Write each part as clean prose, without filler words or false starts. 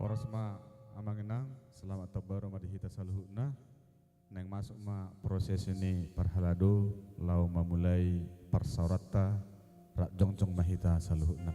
Oras ma amanginang selamat tabaru madihita saluhuna nang masuk ma proses ini perhalado lau memulai persaurata rak jongcong mahita saluhuna.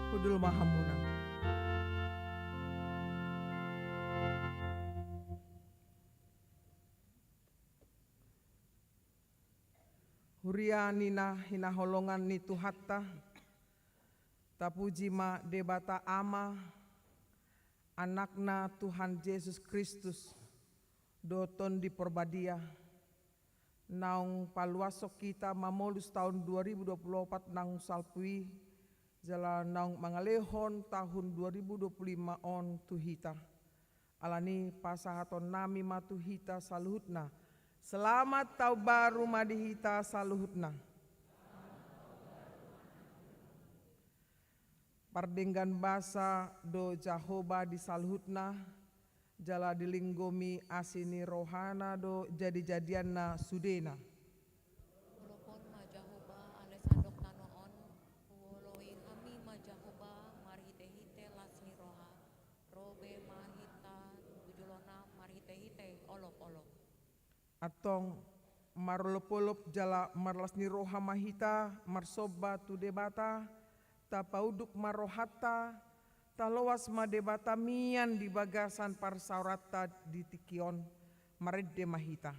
Kudul Mahamunang. Huria nina hinaholongan ni Tuhatta, tapuji ma debata ama, anakna Tuhan Yesus Kristus, doton di perbadia, naung paluasok kita mamolus tahun 2024 nang salpui, jala naung mangalehon tahun 2025 on tuhita. Alani pasahaton nami matuhita saluhutna. Selamat tahun baru madihita saluhutna. Pardenggan basa do Jahoba di saluhutna, jala dilinggomi asini rohana do jadi-jadianna sudena. Ulopon majahoba alesandok nanoon, uoloing ami majahoba marhite-hite lasni roha, robe mahita ujulona marhite-hite olop-olop. Atong marolop-olop jala marlasni roha mahita marsoba tu debata tapauduk marohata talowas madebata mian di bagasan parsaurata di tikion maredde mahita.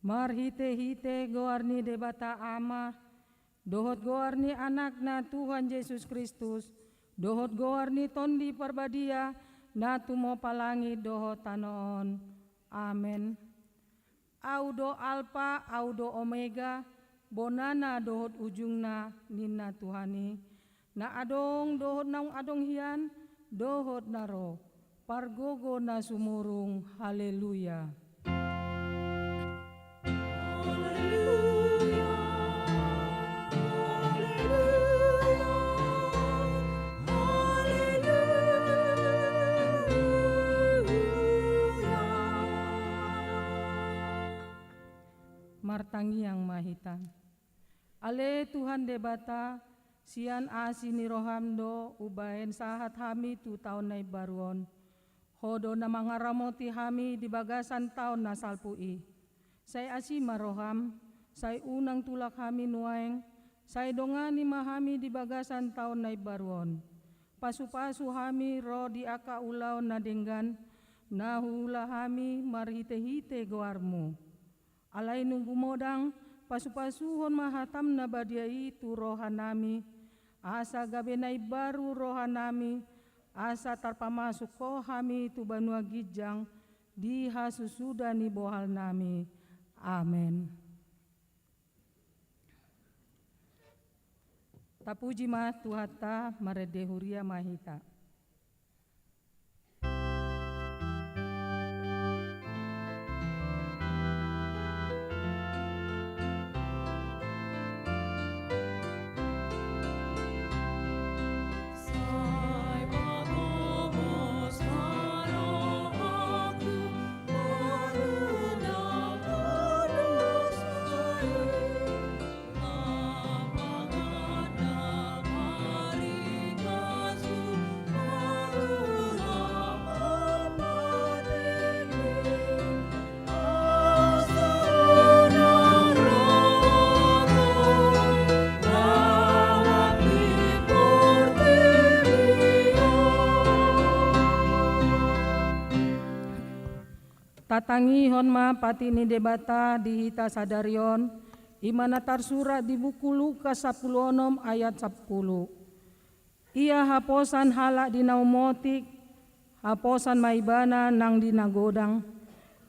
Marhite-hite goarni debata ama, dohot goarni anakna Tuhan Yesus Kristus, dohot goarni tondi perbadia, na tumo palangi dohot tanoon. Amen. Audo alpa, audo omega, bonana dohot ujungna nina Tuhani, na adong dohot naung adong hian, dohot naro, pargogo na sumurung, haleluya. Martangi yang mahita. Ale Tuhan debata, sian asini rohamdo ubahen sahat hami tu tahun nai baruon. Hodo na mangaramoti hami di bagasan taon na salpui. Say asima roham, say unang tulak hami nuaeng, say dongani mahami di bagasan taon na ibaruon. Pasu-pasu hami ro di aka ulaw na denggan, nahula hami marhite-hite goarmu. Alay nung gumodang, pasu-pasuhon mahatam na badia itu rohanami, asa gabe na ibaru rohanami, asa tarpamasuk ko hami tu banua gijang, di hasusuda ni bohal nami. Amen. Tapuji ma Tuhata maredehuria mahita. Tatangihon ma patini debata dihita sadarion, imana tarsurat di buku Lukas 10 ayat 10. Ia haposan halak di naumotik, haposan maibana nang dinagodang,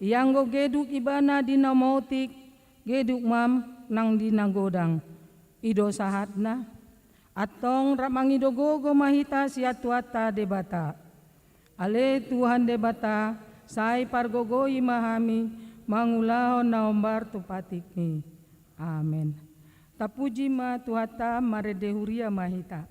ianggo geduk ibana di naumotik, geduk mam nang dinagodang. Ido sahatna, atong ramangidogogo mahita siatuata debata. Ale Tuhan debata, sai pargogoi mahami mangulahon naombar tupatikmi. Amen. Tapuji ma Tuhata maredehuria mahita.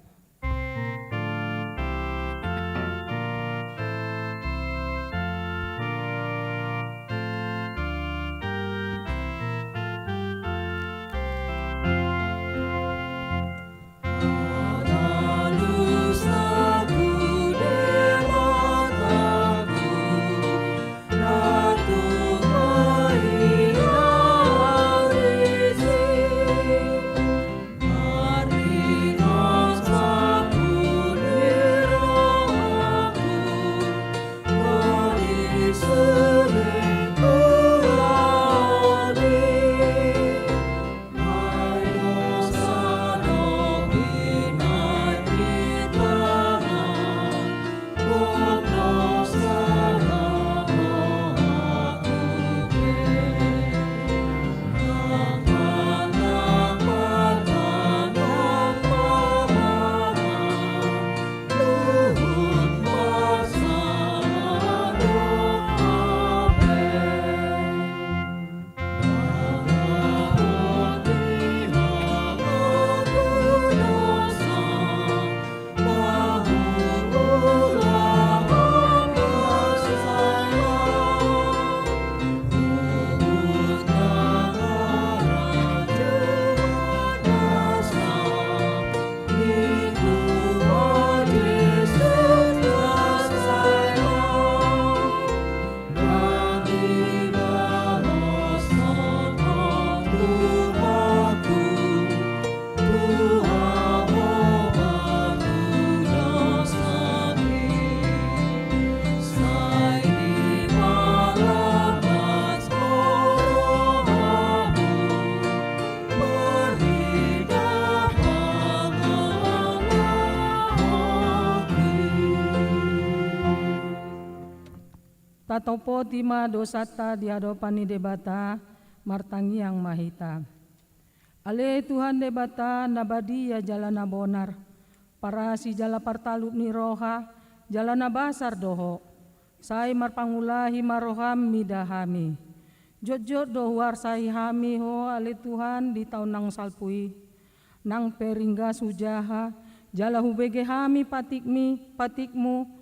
Tatopo tima dosata di hadapan debata martangi yang mahita. Ale Tuhan debata nabadi ya jalana bonar, para si jala partalup ni roha, jalana basar doho, sai marpangulahi maroham midahami. Jot-jot dohuar sai hami ho ale Tuhan di tahun nang salpui, nang peringga sujaha, jala hubege hami patikmu,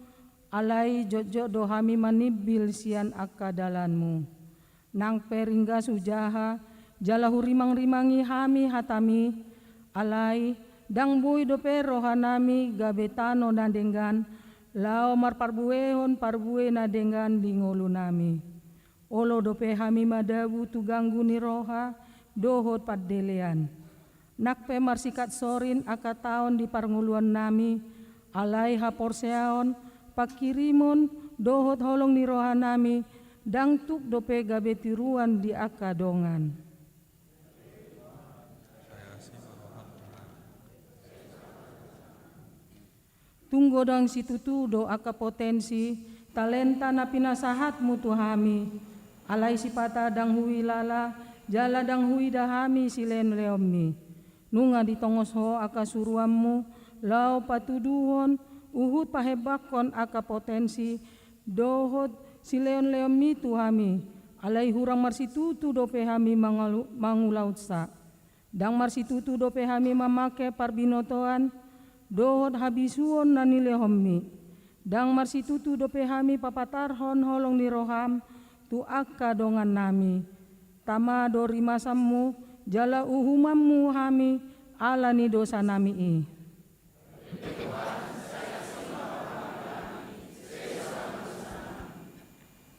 alai jot-jot dohami manibil sian akadalanmu. Nang peringga sujaha, jala hurimang-rimangi hami hatami, alai dang bui dope rohanami gabetano nandenggan, lao marparbuehon parbuena dengan dingolu nami. Olo dope hami madabu tu ganggu ni roha dohot paddelean. Nakpe marsikat sorin aka taon di parnguluan nami, alai haporseaon pakirimon dohot holong ni roha nami, dangtuk dope gabetiruan di aka dongan. Tunggo dang situtu do aka potensi talenta na pinasahat mutu hami, alai sipata dang hui lala jala dang hui dahami silen leommi. Nunga ditongos ho aka suruammu lau patuduhon uhut pahebakon aka potensi dohot sileon leommi tu hami, alai hurang marsitutu dope hami mangulaut sa. Dang marsitutu dope hami mamake parbinotoan dohot habisuon nanile hommi. Dang marsitutu dope hami papatarhon holong ni roham tu akka dongan nami. Tama do rimasammu jala uhumammu hami ala ni dosa nami i.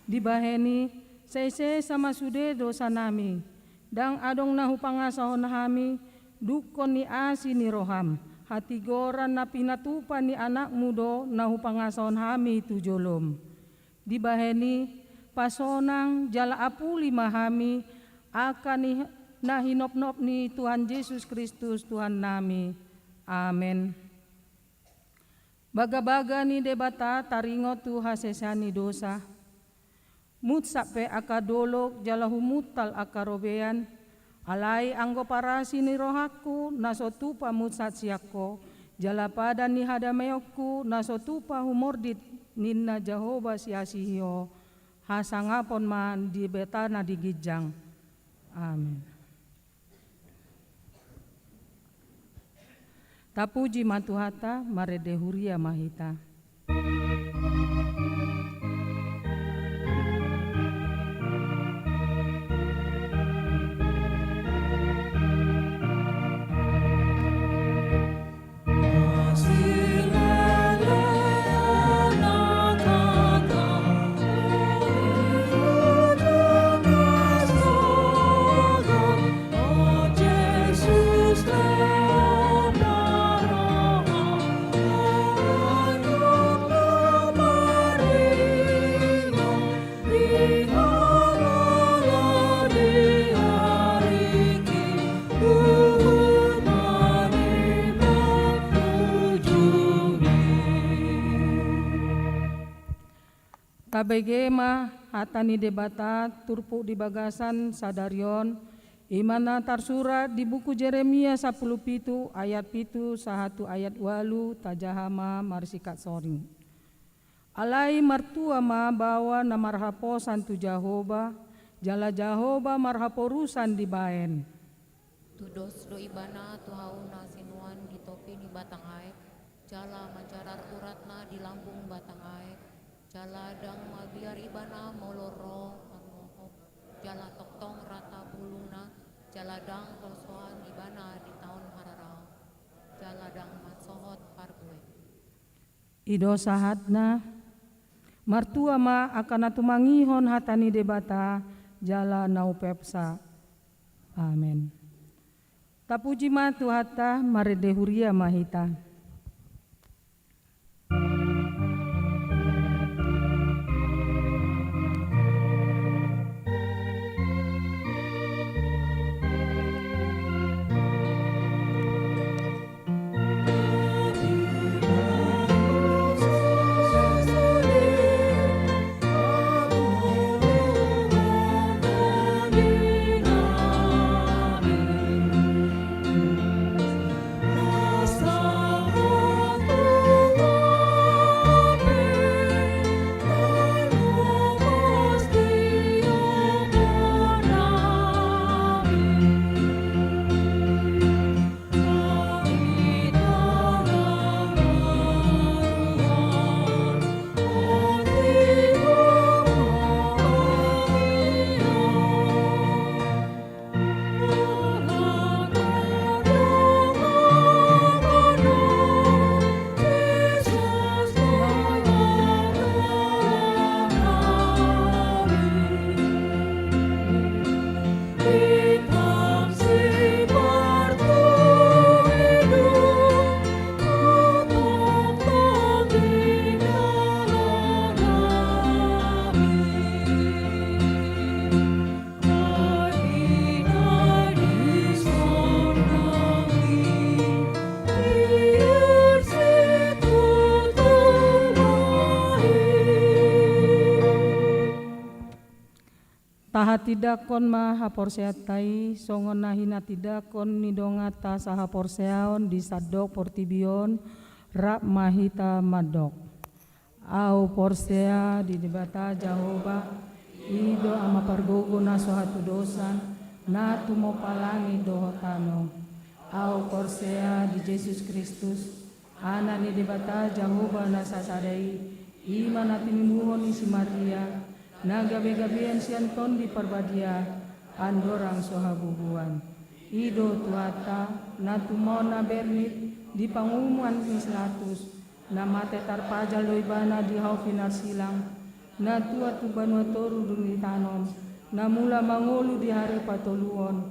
Dibaheni sese sama sude dosa nami. Dang adong nahu pangasahon hami dukon ni asi ni roham. Hati goran na pinatupa ni anak mudo nahu pangasahon hami tu jolom. Dibaheni pasonang jala apuli mahami akan na hinop-nop ni Tuhan Yesus Kristus Tuhan nami. Amen. Baga-baga ni debata taringo tu hasesani dosa. Mutsape akadolok jala humutal akarobean. Alai anggo parasi ni rohaku nasotupa mutsat siakko jala pada ni hadameokku nasotupa humordit ninna Jehovah siasihio hasangapon man di betana di gijang. Amin. Tapuji matuhata maredehuria mahita. Tabegema hatani debata turpu di bagasan sadarion imana tarsurat di buku Jeremia 10 ayat 7 sahatu ayat 8 tajahama marsikat soring. Alai martua ma bawa na marhaposan tu Jehovah jala Jehovah marhaporusan di baen. Tudos do ibana tu hauna sinuan di topi ni batang aek, jala mancarar uratna di lambung batang aek. Jala dang mabiar ibana moloro pangohop, jala toktong rata buluna, jala dang kolsoan ibana di tahun hararau, jala dang matsohot pargue. Ido sahatna martua ma akan atumangihon hatani debata jala naupepsa. Amen. Tapuji ma tuhata maredehuria mahita. Stop. Saha tidakon ma haporseatai songon nahina tidakon nidongata saha porseaon di sadok portibion rak mahita madok. Au porsea di debata Jahoba ido ama pargogo na sohatu dosan na tumo palangi dohotano. Au porsea di Yesus Kristus ana ni debata Jahoba na sasadai ima na tinimuhon isi Maria na gabe-gabean sian ton di parbadia andorang sohabubuan. Ido tuata na tumona bernit di pangumuan islatus na mate tarpajal loibana di hau finar silang na tua tu banua toru dunitanon na mula mangolu di hari patoluon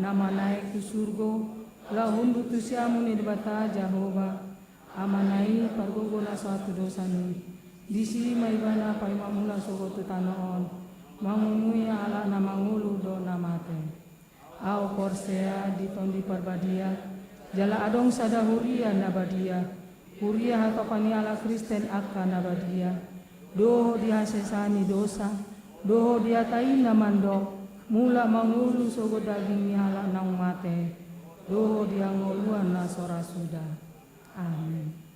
na manaik tu surgo la hundu tu siamu ni debata Jahoba amanai pargogo na suatu dosani di sini maibana pai mamula sogotu tanoon mangumui ala na mangulu do na mate. Au porsea di tondi parbadia jala adong sada huria nabadia huria hatopani ala Kristen akka nabadia doho dia sesani dosa doho dia taina mandok mula mangulu sogo daging ala nang mate doho dia ngoluan na sora sudah. Amin.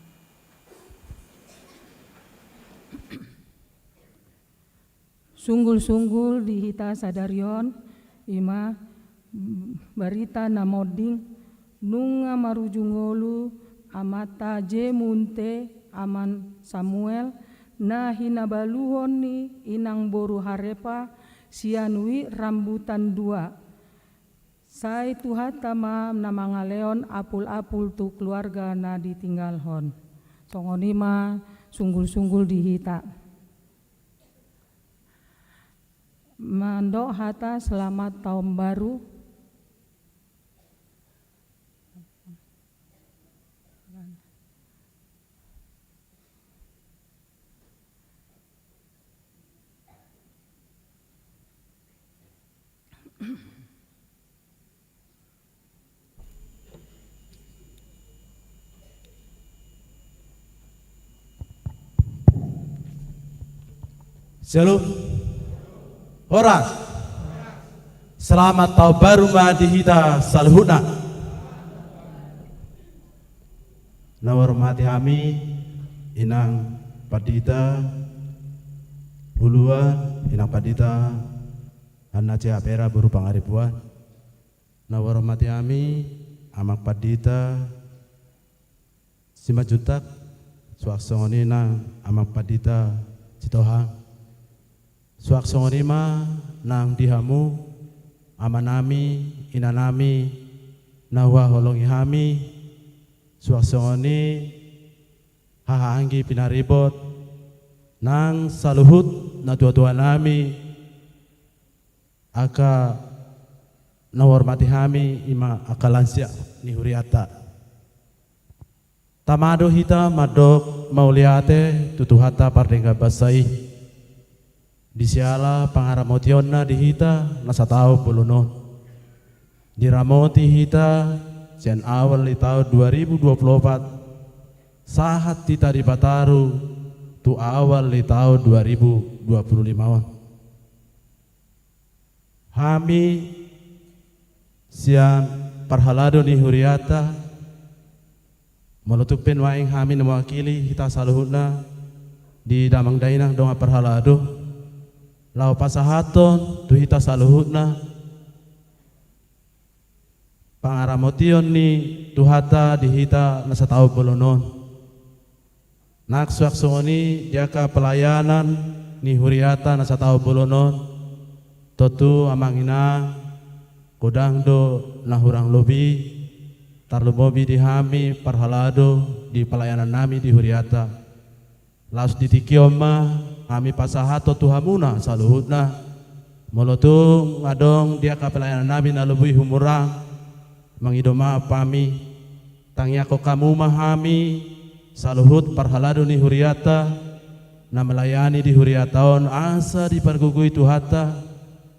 Sunggul-sunggul di hita sadarion ima barita namoding nunga marujungolu amata je munte aman Samuel na hinabaluhon ni inang boru harepa sianui rambutan dua sai tuhata ma namangaleon apul-apul tu keluarga na ditinggalhon songonima sunggul-sunggul di hita. Mandok hata selamat tahun baru. Shalom. Horas. Selamat tahun baru madihita salhuna. Nawar hami inang padita huluan inang padita anna cea pera buru pangaripuan. Nawar hami amak padita sima juntak suaksongoni nang amak padita citohang. Suaksongonima nang dihamu amanami inanami nawa holongi hami suaksongoni hahaanggi pinaribot nang saluhut na tua-tua nami aka nawar-mati hami ima akalansia ni huriata tamado hita madok mauliate tutuhata pardengga basai disiala pangaramotionna dihita nasa tau pulunon diramoti hita sian awal di tahun 2024 sahat kita di Bataru tu awal di tahun 2025 hami sian parhalado ni huriata melutupin waing hami mewakili hita saluhuna di damang dainang donga parhalado lau pasahaton tu hita saluhutna pangaramotion ni tuhata dihita nasa tau bolonon naksuak songoni jaka pelayanan ni huriata nasa tau bolonon totu amangina kodangdo nahurang lobi tarlumobi dihami parhalado di pelayanan nami di huriata laus ditikioma kami pasahato tuhamuna saluhutna molotung ngadong dia ka pelayanan nabi nalubui humurang mangidoma pami tangyako kamu mahami saluhut parhalado ni huriata na melayani di huriataon asa di pargugui tuhata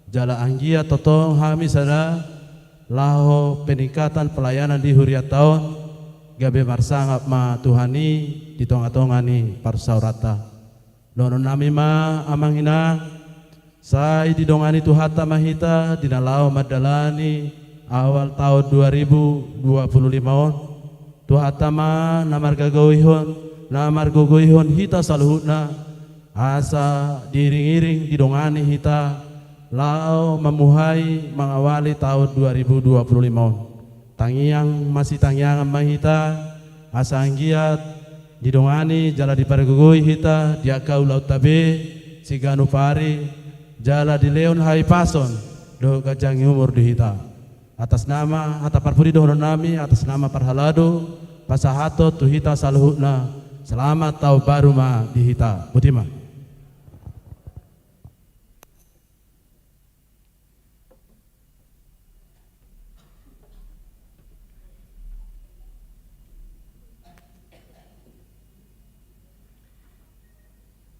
jala anggia totong hami sada laho peningkatan pelayanan di huriataon gabe marsangap ma tuhani ditonga-tongani parsaurata Nono nami ma amangina Sai didongani tu hata mahita dinalau madalani awal tahun 2025 on. Tu hata ma namar gogoihon hita saluhutna asa diring-iring didongani hita lau memuhai mengawali tahun 2025 on. Tangiang masih tangiangan mahita asa anggiat didongani jala dipargogoi hita diakau laut tabe siganu pari jala di leon hai pason do kajangi umur di hita atas nama hata parpudi dohon nami atas nama parhalado pasahato tu hita saluhutna selamat tahun baru ma di hita butima.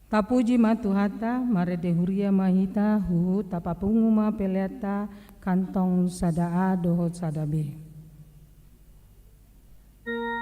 Tapuji matuhata marede huria mahita hu tapapungu ma peleta kantong sadaa dohot sadabe. Dia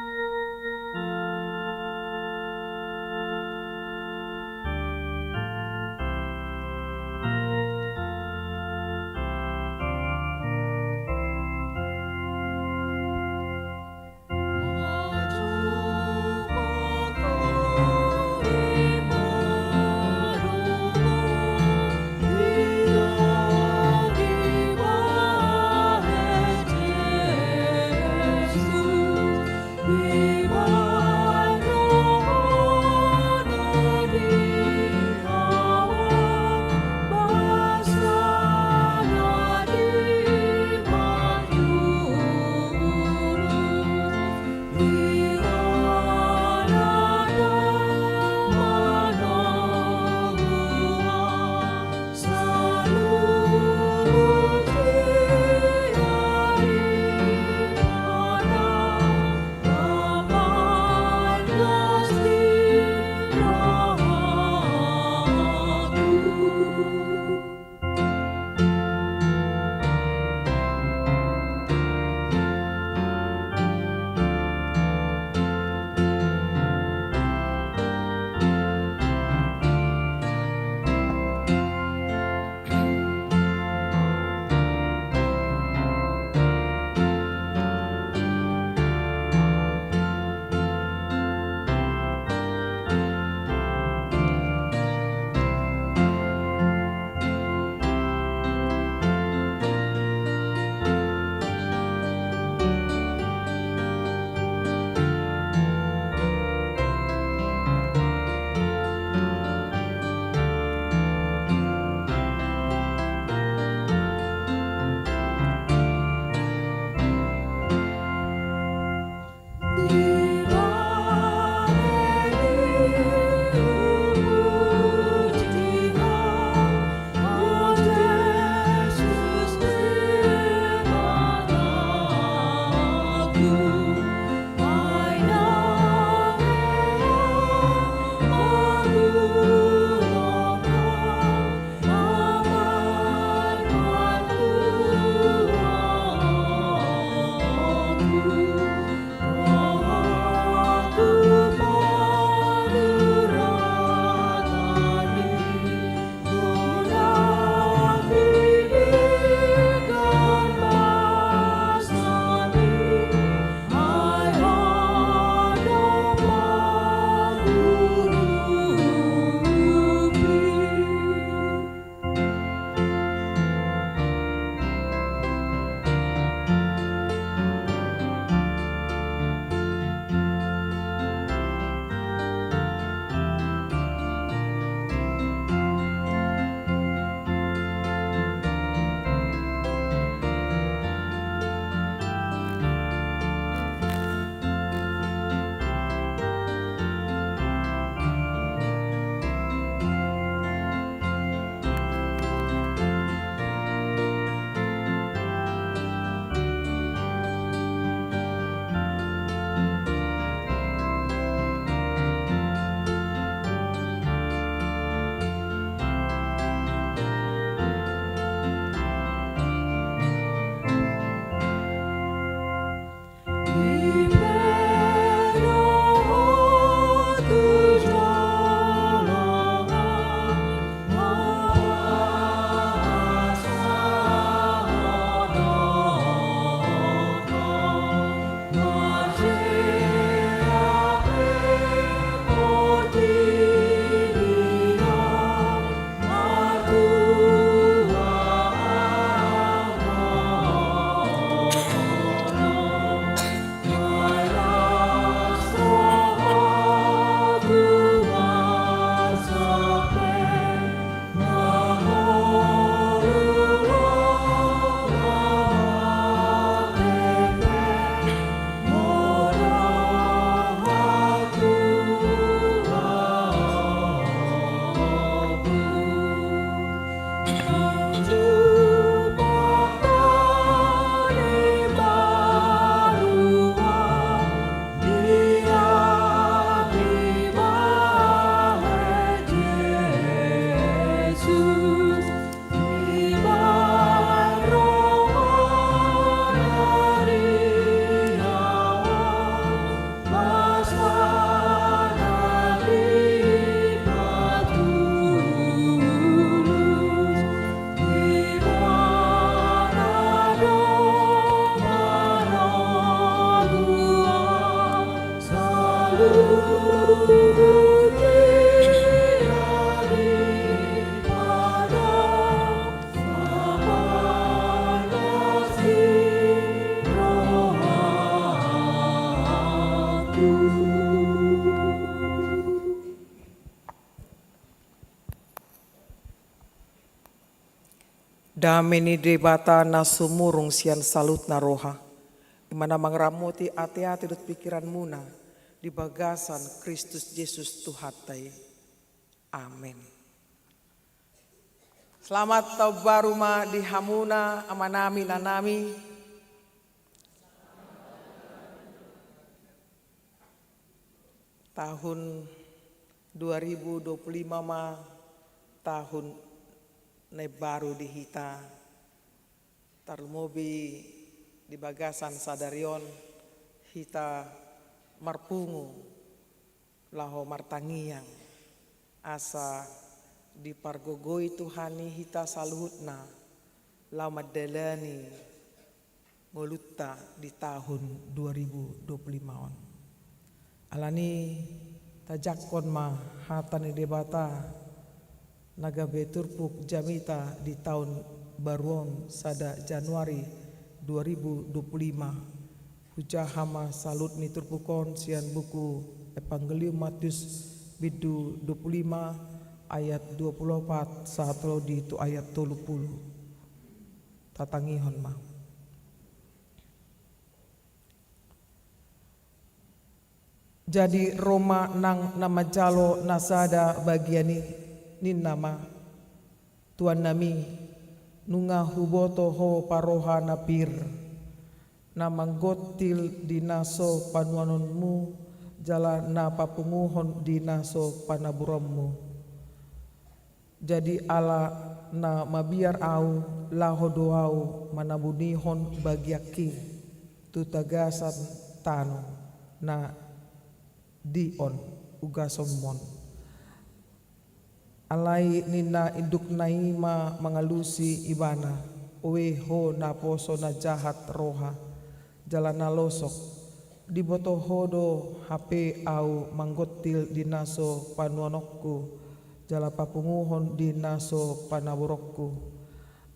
Dameni debata na sumurung sian salut na roha. Imana mangramuti ati-ati dut pikiran muna di bagasan Kristus Yesus Tuhatai. Amin. Selamat tahun baru ma di hamuna amanami nanami. Tahun 2025 ma tahun ne baru di hita. Tarmobi di bagasan sadarion hita marpungu laho martangiang asa di pargogoi Tuhani hita saluhutna lau madelani ngolutta di tahun 2025 on. Alani tajakon ma hatani debata naga beturpuk jamita di tahun baruon sada Januari 2025 hujahama salut ni turpukon sian buku Evangelium Matius bidu 25 ayat 24 saatlo di itu ayat 30 tatangihon ma. Jadi Roma nang nama jalo nasada bagiani nin nama tuan nami nunga huboto ho paroha napir namanggotil dinaso panuanonmu jala na papunguhon dinaso panaburammu. Jadi ala na mabiar au laho doau manabunihon bagiaki tutagasan tano na dion ugasomon alai nina induk naima mangalusi ibana owe ho na poso na jahat roha jalana losok diboto hodo HP au manggotil dinaso panuanokku jala papunguhon dinaso panaburokku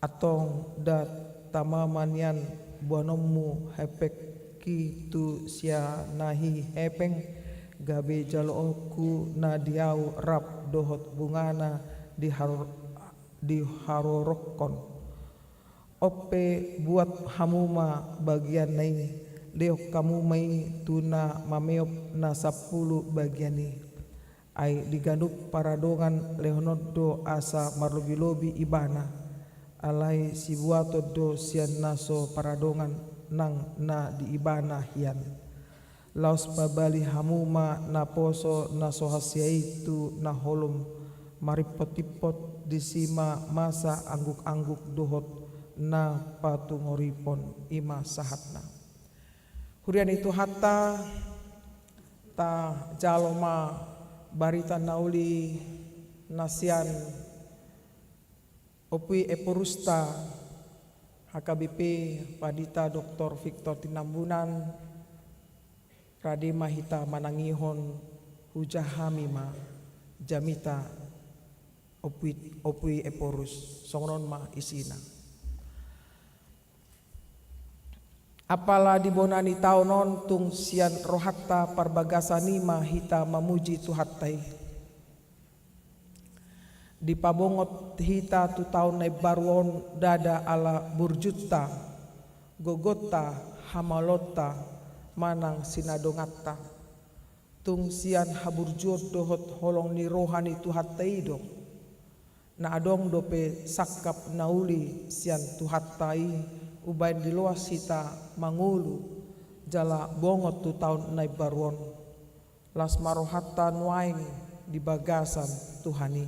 atong da tamamanian buanommu hepek ki tu sia nahi hepeng gabe jalooku na diau rap dohot bungana di harorokon ope buat hamuma bagian nai leok kamu mai tuna mameop na 10 bagian ni ai diganduk paradongan lehonodo asa marlobi-lobi ibana alai si buato do sian naso paradongan nang na di ibana hian laos babali hamuma na poso na sohasia itu na holum maripot-ipot disima masa angguk-angguk dohot na patungoripon ima sahatna. Hurian itu hatta ta jaloma barita nauli nasian opui eporusta HKBP Padita Dr. Victor Tinambunan Rade mahita manangihon hujahamima jamita opui eporus songron ma isina. Apala dibonani taunon tung sian rohatta parbagasani mahita mamuji tuhattai. Di pabongot hita tu tahun baruon dada ala burjutta gogota hamalota manang sinadongatta tung sian haburjud dohot holong ni rohani tuhattai dong na adong dope sakap nauli sian tuhattai ubain di luas hita mangulu jala bongot tu tahun nai baruon las marohatta nuain di bagasan Tuhani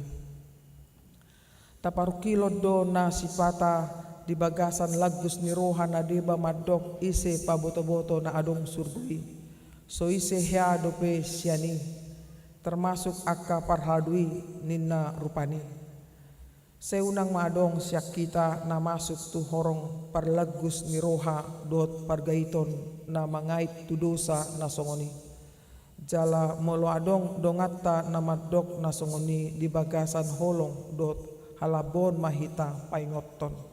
taparukilo do na sipata di bagasan lagus ni roha na deba madok ise paboto-boto na adong surgui so ise hea dope siani termasuk akka parhadui nina rupani seunang madong siak kita na masuk tu horong parlagus ni roha dot pargaiton na mangait tu dosa na songoni jala molo adong dongatta na madok na songoni di bagasan holong dot halabon mahita paingoton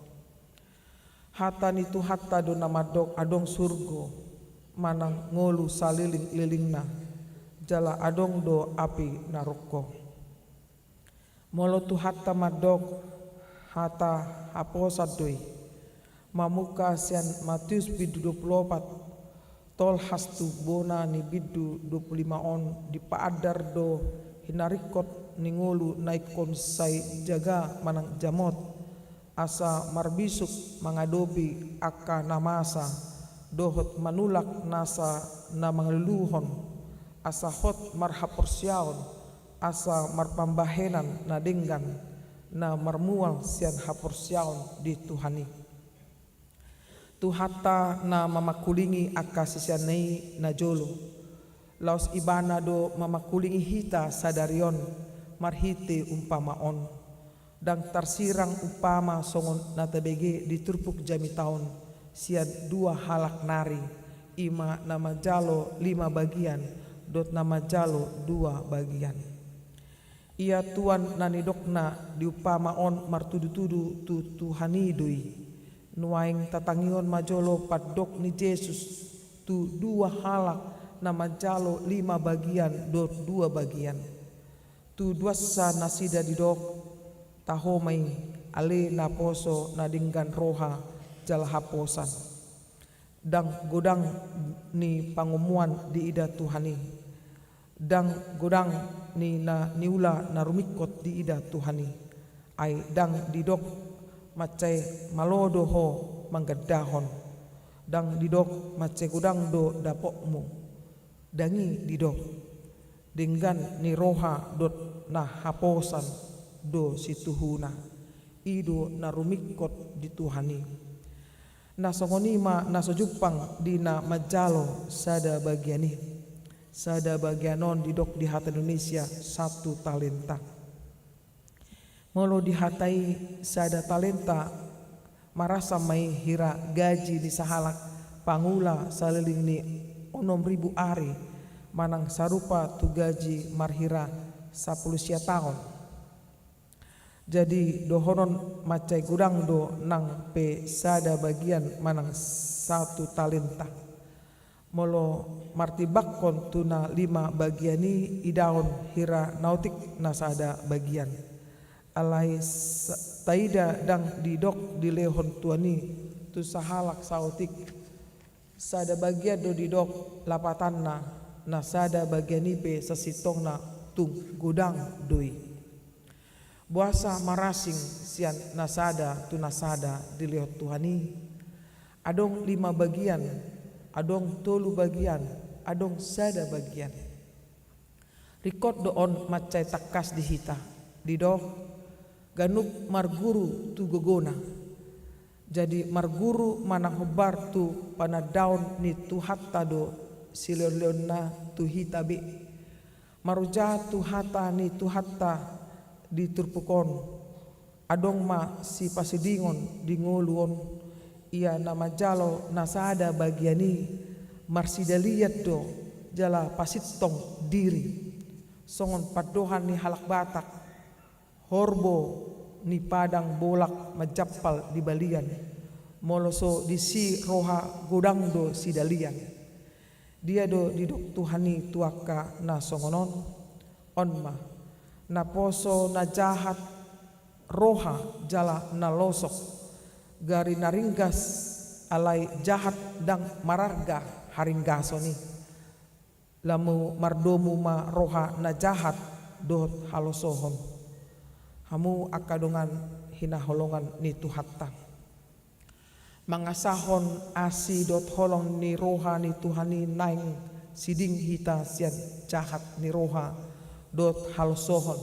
hata nitu hatta do namadok adong surgo manang ngolu saliling-lilingna jala adong do api naroko molo tu hatta madok hata haposat doi mamuka sian Matius bidu 24 tol hastu bona ni bidu 25 on di paadar do hinarikot ningulu naikon sai jaga manang jamot asa marbisuk mangadobi aka namasa dohot manulak nasa na mangluluhon asa hot marhaporsyaon asa marpambahenan na denggan na marmual sian haporsyaon di Tuhani tuhata na mamakulingi aka sisianei na jolo laos ibana do mamakulingi hita sadarion marhite umpamaon dang tarsirang upama songon natabege di turpuk jami taon sian 2 halak nari ima nama jalo 5 bagian dot nama jalo 2 bagian ia tuan nanidokna di upamaon martudu-tudu tu Tuhani doi nuaing tatangion majolo padok ni Yesus tu 2 halak nama jalo 5 bagian dot 2 bagian tu duasa nasida didok tahomai ale na poso na dinggan roha jala haposan dang godang ni pangumuan di ida Tuhani dang godang ni na niula na rumikot di ida Tuhani ai dang didok macai malodo ho manggadahon dang didok macai godang do dapokmu dangi didok dinggan ni roha dot na haposan do situhuna ido na rumikot di Tuhani na songonima na sojupang di na majalo sada bagianon didok di hata Indonesia 1 talenta molo dihatai sada talenta marasa mai hira gaji di sahalak pangula saliling ni 6.000 ari manang sarupa tu gaji marhira 10 tahun jadi dohonon macai gudang do nang pe sada bagian manang 1 talenta molo martibakkon tuna 5 bagiani idaon hira nautik na sada bagian alai taida dang didok di lehon tuani tu sahalak sautik sada bagian do didok lapatanna na sada bagiani pe sasitongna tung gudang doi buasa marasing sian nasada tu nasada di lehon Tuhani adong 5 bagian adong 3 bagian adong sada bagian rikot doon macai takas dihita didok ganuk marguru tu gogona jadi marguru manang hobar tu panadaon ni tu hatta do sileleonna tu hitabe maruja tu hata ni tu hatta di turpukon adong ma si pasidingon di ngoluon ia nama jalo nasada bagiani marsidaliat do jala pasitong diri songon padohan ni halak batak horbo ni padang bolak majapal di balian moloso di si roha godang do sidalian dia do didok Tuhani tuaka na songonon onma na poso na jahat roha jala na losok gari naringgas alai jahat dang mararga haringgasoni lamu mardomu ma roha na jahat dot halosohon hamu akadongan hina holongan ni tuhatta mangasahon asi dot holong ni roha ni Tuhani naing siding hita sian jahat ni roha dot halosohon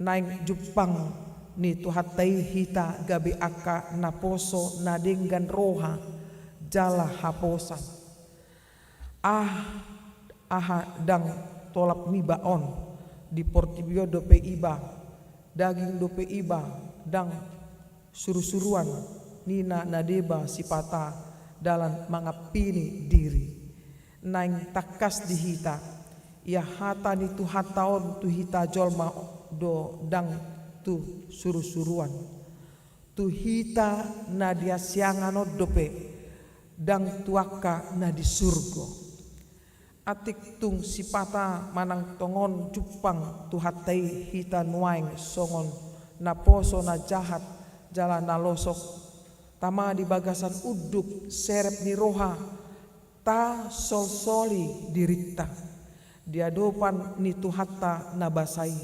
naing jupang ni tuhatai hita gabi aka naposo nadenggan roha jala haposan aha dang tolap mibaon di portibio dope iba daging dope iba dang suru-suruan nina nadeba sipata dalam mangapini diri naing takas dihita ya hata ni tu hataon tu hita jolma do dang tu suru-suruan tu hita na dia sianganot dope dang tuaka na di surgo atik tung sipata manang tongon cupang tu hatai hita nuaing songon na poso na jahat jala nalosok tama di bagasan uduk serep ni roha ta sol-soli dirita diadopan ni tuhatta nabasai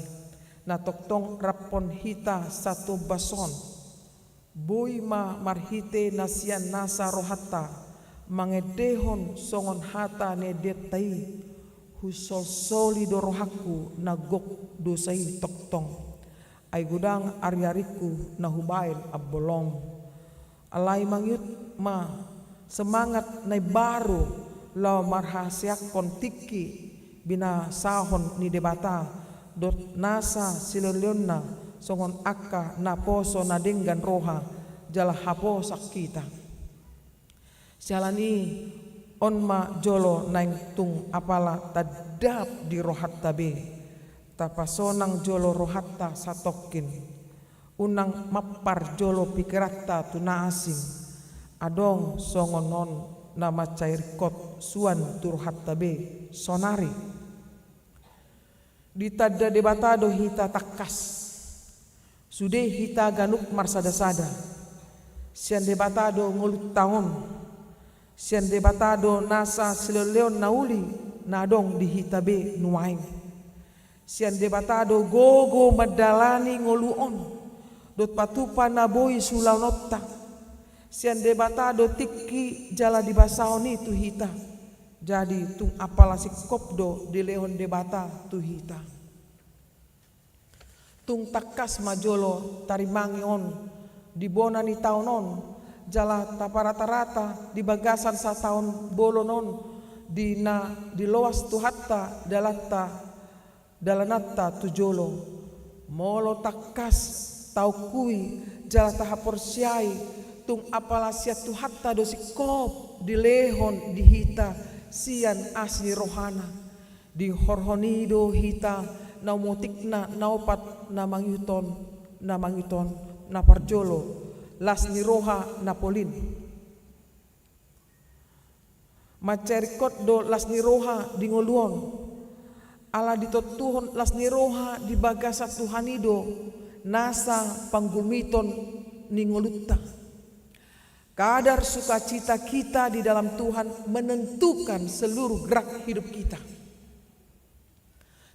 na toktong rapon hita satu bason boy ma marhite nasian nasa rohatta mangedehon songon hata ne detai husol soli dorohaku nagok dosai toktong ay gudang ari-ariku na hubail abolong alay mangyut ma semangat na baru law marhasyak kontiki binasahon ni debata dot nasa silolionna songon akka na poso na denggan roha jala hapo sakita sialani on ma jolo naing tung apala tadap di rohat tabe tapasonang jolo rohatta satokin unang mappar jolo pikiratta tuna asing adong songonon nama cairkot suan turhat tabe sonari ditada debatado hita takas sude hita ganuk marsada-sada sian debatado ngulut tahun sian debatado nasa sileleon nauli nadong di hita be nuaing sian debatado gogo madalani ngoluon dot patupa naboi sulaunota sian debatado tiki jala di basahoni tu hita jadi tung apala si kopdo di lehon debata tu hita tung takas majolo tarimangion di bonani taunon jala taparata-rata di bagasan sa tahun bolonon di loas tu hatta dalanatta tu jolo molo takas tau kui jala tahapor siai tung apala siat tu hatta do si kop di lehon di hita sian asli rohana di horhonido hita naumotikna naupat namangyuton naparjolo las ni roha napolin macerikot do las ni roha di ngoluon ala ditotuhon las ni roha di bagasa tuhanido nasa panggumiton ni ngolutta kadar sukacita kita di dalam Tuhan menentukan seluruh gerak hidup kita.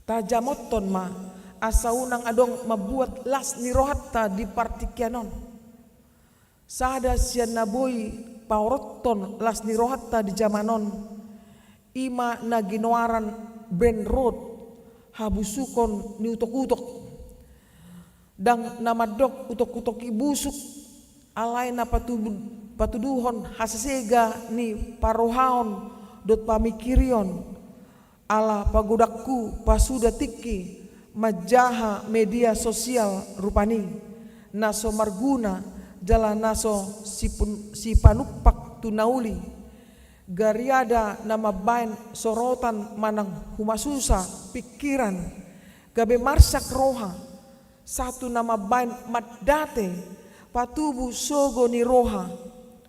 Tajamoton ma asaunang adong mabuat las ni rohatta di partikianon. Sada sian naboi pauroton las ni rohatta di jamanon. Ima na ginoaran ben road habusukon ni utok-utok. Dang namadok utok-utok ibusuk alay na patuduhon hasesega ni parohaon dot pamikirion ala pagudakku pasuda tiki majaha media sosial rupani naso marguna jala naso si panupak tunauli gariada nama bain sorotan manang humasusa pikiran gabe marsak roha satu nama bain maddate patubu sogo ni roha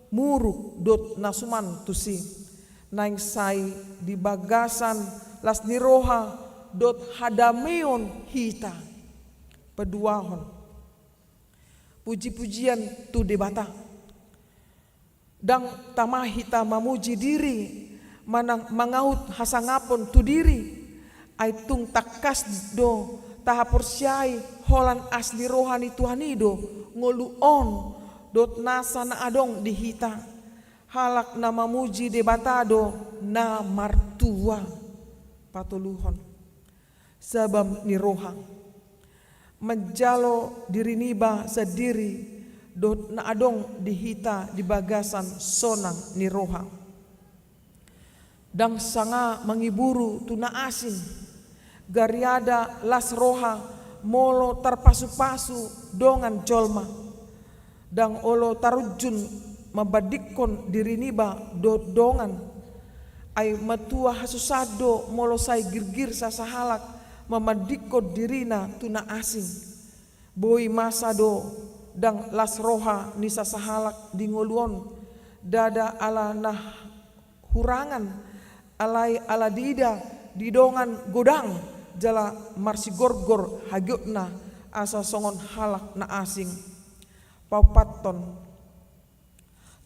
muruk dot nasuman tusi naing sai di bagasan las ni roha dot hadameon hita peduahon puji-pujian tu debata dang tamah hita mamuji diri manang mangaut hasangapon tu diri aitung takas do tahapor syai holan asli rohani tuhanido ngoluon dot nasa na adong di hita halak na mamuji debatado na martua patuluhon sabam ni roha menjalo diri niba sediri dot na adong di hita di bagasan sonang ni roha dang sanga mangiburu tuna asin gariada las roha molo terpasu-pasu dongan jolma dang olo tarujun mabadikon diri niba dongan ay matua hasusado molo say girgir sasahalak mamadikon dirina tuna asing boy masado dang las roha ni sasahalak di ngoluon dada ala nah hurangan alay ala dida di dongan godang jala marsi gorgor hagyotna asa songon halak na asing paupaton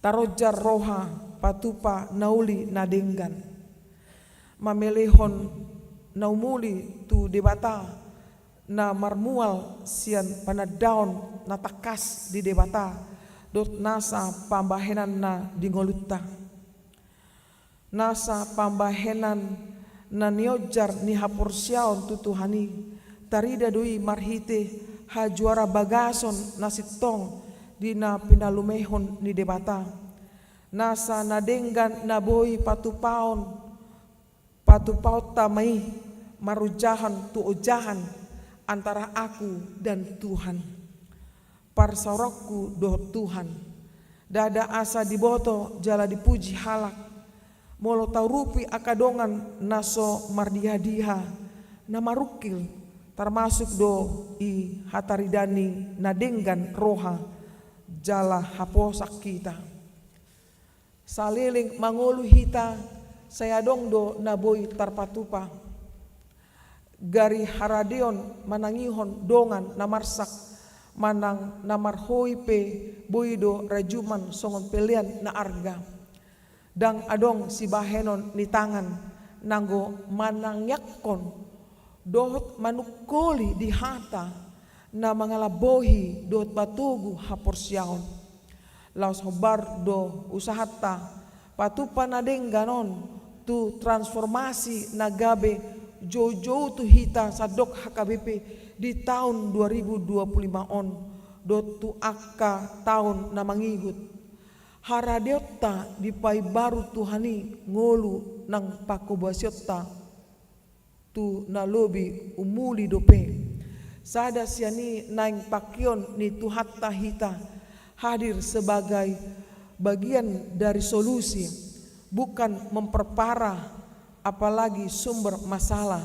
tarojar roha patupa nauli nadenggan mamelehon naumuli tu debata na marmual sian panadaon na takas di debata dot nasa pambahenan na dingolutta nasa pambahenan na niojar ni hapursiaon tutuhani tarida dui marhite ha juara bagason na sitong di na pinalumehon ni debata nasa nadenggan na boy patupaon patupaut tamai marujahan tu ujahan antara aku dan Tuhan parsaurokku doh Tuhan dada asa diboto jala dipuji halak molo taurupi akadongan naso mardiadiha namarukil termasuk do i hataridani nadenggan roha jala haposak kita saliling mangulu hita saya dong do naboy tarpatupa gari haradion manangihon dongan namarsak manang namarhoi pe boido rajuman songon pelian na arga dang adong si bahenon ni tangan nanggo manangyakon dohot manukoli di hata na mangalabohi dohot batugu haporsyaon laos hobar do usahata patupa nadengganon tu transformasi nagabe jojo tu hita sadok HKBP di tahun 2025 on dot tu akka tahun na mangihut haradeota di pai baru tuhani ngolu nang pakobasyota tu na lobi umuli dope sada siani naing pakion ni tuhatta hita hadir sebagai bagian dari solusi bukan memperparah apalagi sumber masalah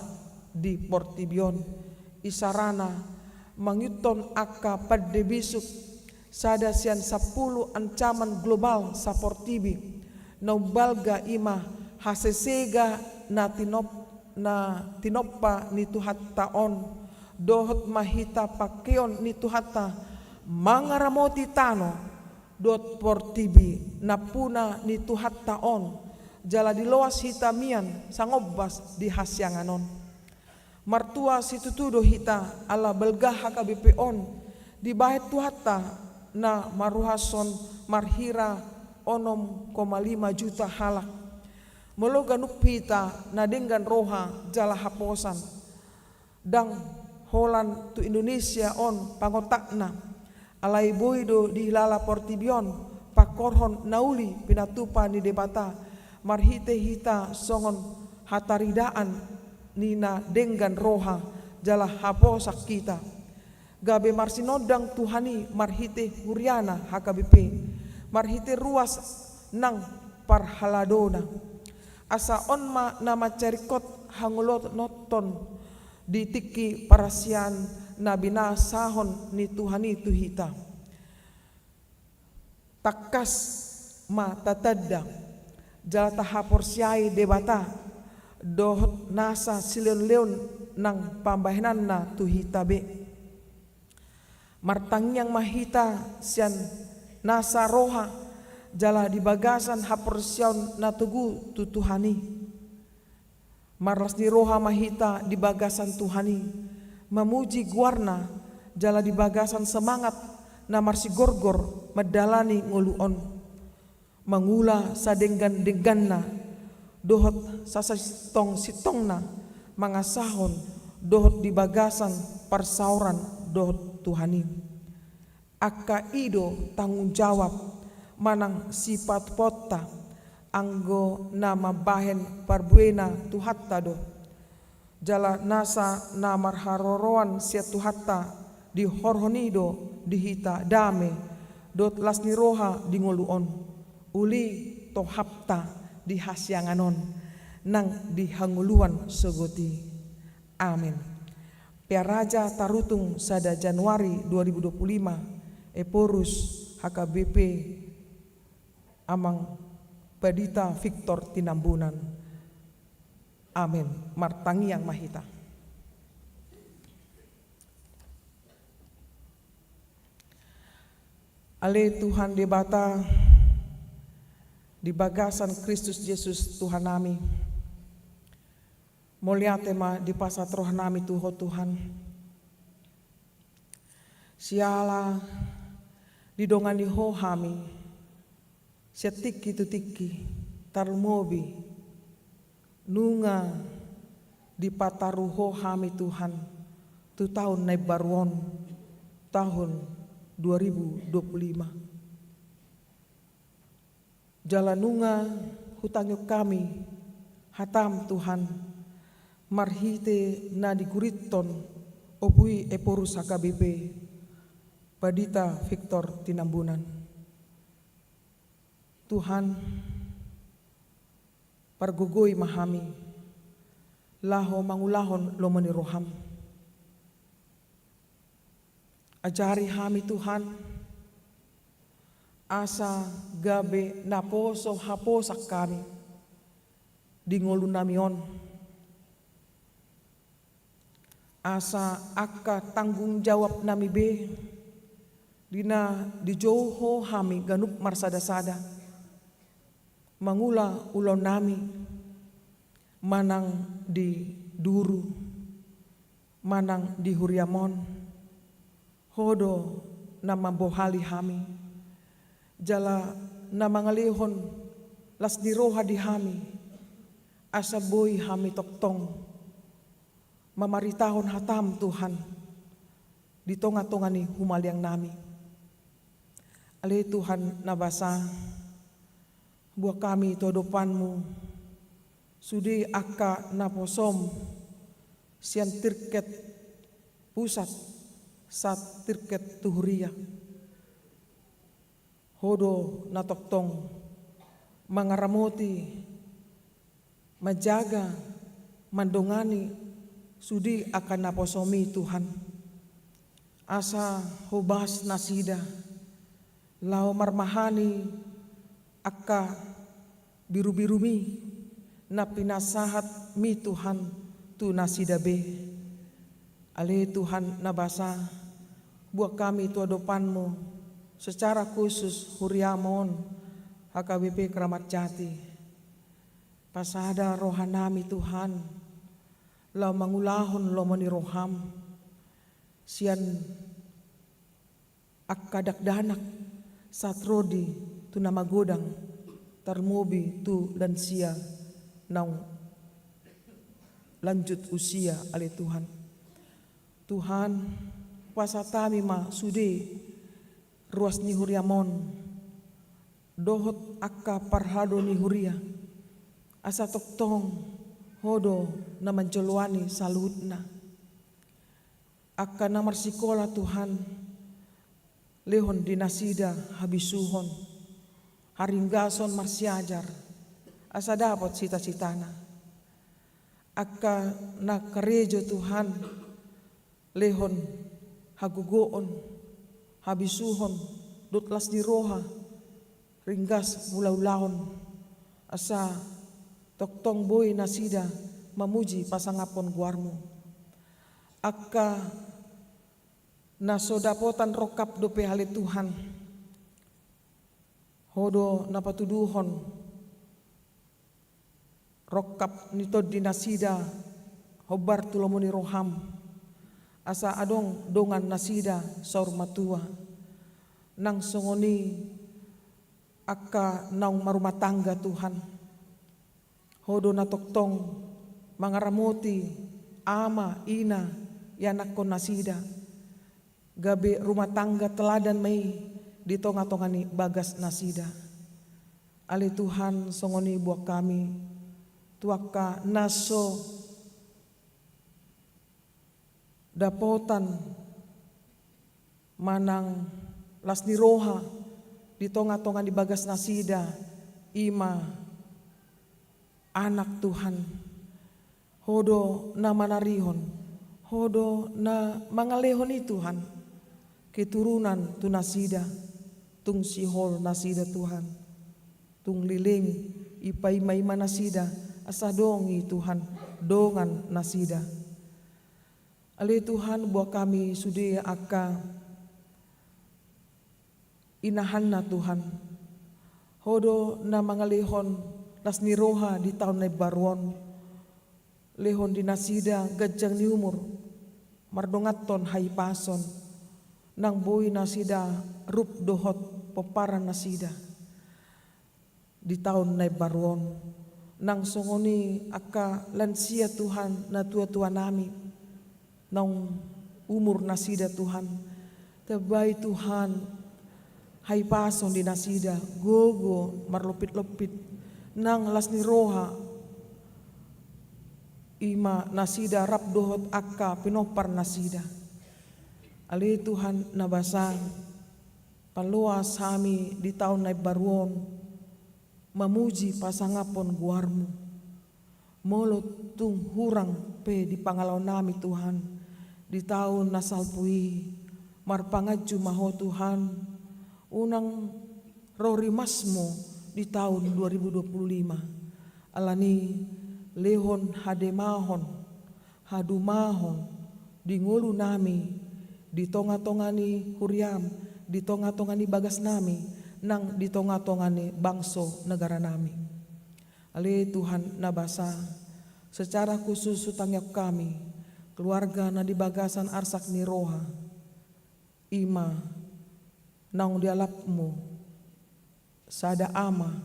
di Portibion isarana mangiton akka pada bisuk sada sian 10 ancaman global sa Portibi naubalga ima hasesega na tinoppa ni tuhatta on dohot mahita pakeon ni tuhatta mangaramoti tano dot Portibi napuna ni tuhatta on jala di loas hitamian sangobas di hasyanganon martua situtudo hita ala belgah HKBP on di bahet tuhatta na maruhason marhira 6,5 juta halak mologa nupita na denggan roha jala haposan dang holan tu Indonesia on pangotakna alai boido di hilala Portibion pakorhon nauli pinatupa ni debata marhite hita songon hataridaan nina denggan roha jala haposak kita gabe marsinodang tuhani marhite huriana HKBP marhite ruas nang parhaladona asa onma nama carikot hangulot noton ditiki parasian nabina sahon ni tuhani tuhita takas ma tatadda jala tahaporsiai debata dohot nasa sileon-leon nang pambahenan na tuhita be martangyang mahita sian nasa roha jala di bagasan haporsiaon na tugu tutuhani marlas di roha mahita di bagasan tuhani memuji guarna jala di bagasan semangat na marsi gorgor medalani nguluon mangula sadenggan-dengganna dohot sasitong sitongna mangasahon dohot di bagasan parsauran dohot tuhani akka ido tanggung jawab manang sifat pota anggo nama bahen parbuena tuhatta do jala nasa namar haroroan sia tuhatta di horhonido dihita dame dot lasni roha di ngoluon uli tohapta di hasyanganon nang dihanguluan sogoti amin piaraja tarutung sada Januari 2025 eporus HKBP amang Badita Victor Tinambunan amin martangi yang mahita Ale Tuhan di bata di bagasan Kristus Yesus Tuhan nami. Mulia tema di pasat roh nami Tuhan. Siala di dongani ho hami. Setiki tu tiki tarmobi nunga di pataru ho hami Tuhan. Tu tahun naik baruon tahun 2025. Jalan nunga hutangyo kami hatam Tuhan marhite na diguriton opui eporus HKBP Padita Victor Tinambunan. Tuhan pargugoi mahami laho mangulahon lomoni roham. Ajari hami Tuhan asa gabe naposo haposak kami di ngolu namion. Asa akka tanggung jawab nami be dina di joho hami ganup marsada-sada mangula ulon nami manang di duru manang di huriamon hodo nama bohali hami jala nama ngalihon las diroha di hami asa boy hami toktong mamaritahon hatam Tuhan di tonga-tongani humaliang nami. Ale Tuhan nabasa buah kami todopanmu sudi akka naposom sian tirket pusat sat tirket tuhuria hodo natoktong mangaramoti majaga mandongani sudi akan naposomi Tuhan asa hobas nasida lao marmahani akka biru-birumi na pinasahat mi Tuhan tu nasida be. Ale Tuhan nabasa buat kami tu adopanmu secara khusus huriamon HKBP Keramat Jati. Pasada rohanami Tuhan lau mangulahon lomoni roham sian akkadak danak satrodi tu nama godang tarmobi tu lansia naung lanjut usia ale Tuhan. Tuhan pasatami ma sudi ruas ni huriamon dohot akka parhado ni huria asa toktong hodo na manjolwani salutna akka namar sikola Tuhan lehon dinasida habisuhon haringgason marsiajar asa dapat cita-citana akka na karejo Tuhan lehon hagugoon habisuhon dutlas di roha ringgas mulaulahon asa toktong boy nasida mamuji pasangapon guarmu akka nasodapotan rokap dope hale Tuhan hodo napatuduhon rokap nitod dinasida hobar tulomoni roham asa adong dongan nasida saur matua nang songoni akka naung marumah tangga Tuhan hodo natoktong mangaramoti ama ina yanak kon nasida gabe rumah tangga teladan mei di tonga-tongani bagas nasida. Ale Tuhan songoni buat kami tuaka naso dapotan manang lasni roha di tonga-tonga di bagas nasida ima anak Tuhan hodo na manarihon hodo na mangalehon i Tuhan keturunan tu nasida tung sihol nasida Tuhan tung liling ipai mai manasida asa dongi Tuhan dongan nasida. Ale Tuhan buat kami sudi akka inahan na Tuhan. Hodo na mga lehon nas niroha di taon na baruan. Lehon di nasida gadyang ni umur. Mardongaton hay pason. Nang boy nasida rup dohot peparan nasida. Di taon na baruan. Nang songoni aka lansia Tuhan na tua-tua nami. Nang umur nasida Tuhan. Tabay Tuhan hay pason di nasida. Gogo marlupit-lupit. Nang las ni roha. Ima nasida rap dohot akka pinopar nasida. Ali Tuhan nabasang. Paluas kami di tahun na baruon. Mamuji pasangapon guarmu. Molot tung hurang pe di pangalaw nami Tuhan. Di tahun nasalpui. Marpangaju maho Tuhan. Unang rorimasmo di tahun 2025. Alani lehon hademahon. Hadumahon. Di ngulu nami. Di tonga-tongani huriam. Di tonga-tongani bagas nami. Nang di tonga-tongani bangso negara nami. Ali Tuhan nabasa. Secara khusus sutangyap kami. Keluarga na di bagasan arsak ni roha. Ima. Naung dialapmu. Sada ama.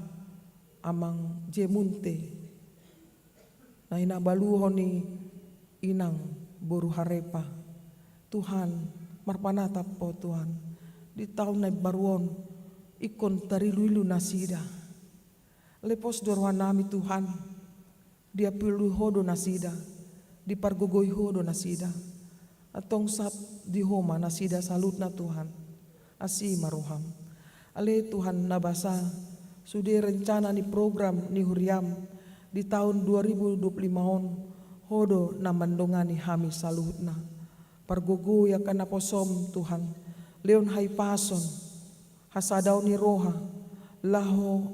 Amang jemunte. Na inabaluhon ni inang buru harepa. Tuhan marpanatap po Tuhan. Di tahun na baruon ikon tariluilu nasida. Lepos dorwan nami Tuhan. Dia pilu hodo nasida. Di pargogoy hodo nasida. Atong sap di homa nasida salut na Tuhan. Asi maruham. Ale Tuhan nabasa. Sudi rencana ni program ni huriam. Di tahun 2025 hodo na mandongani hami salut na. Pargugu ya kana posom Tuhan. Leon hay pason. Hasadaw ni roha. Laho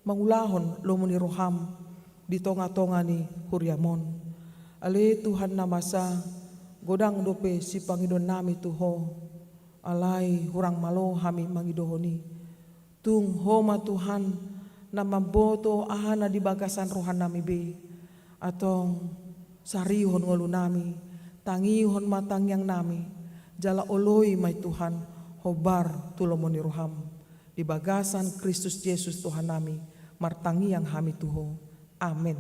mangulahon lomo ni roham. Di tonga-tonga ni huriamon. Ale Tuhan namasa. Godang dope si Panginoon nami tuho. Alay hurang malo hami mangidohoni. Tung homa Tuhan na maboto ahana di bagasan rohan nami be. Atong sarihon ngolu nami. Tangihon matang yang nami. Jala oloy may Tuhan. Hobar tulomoni roham. Di bagasan Kristus Yesus Tuhan nami. Martangi yang hami tuho. Amin.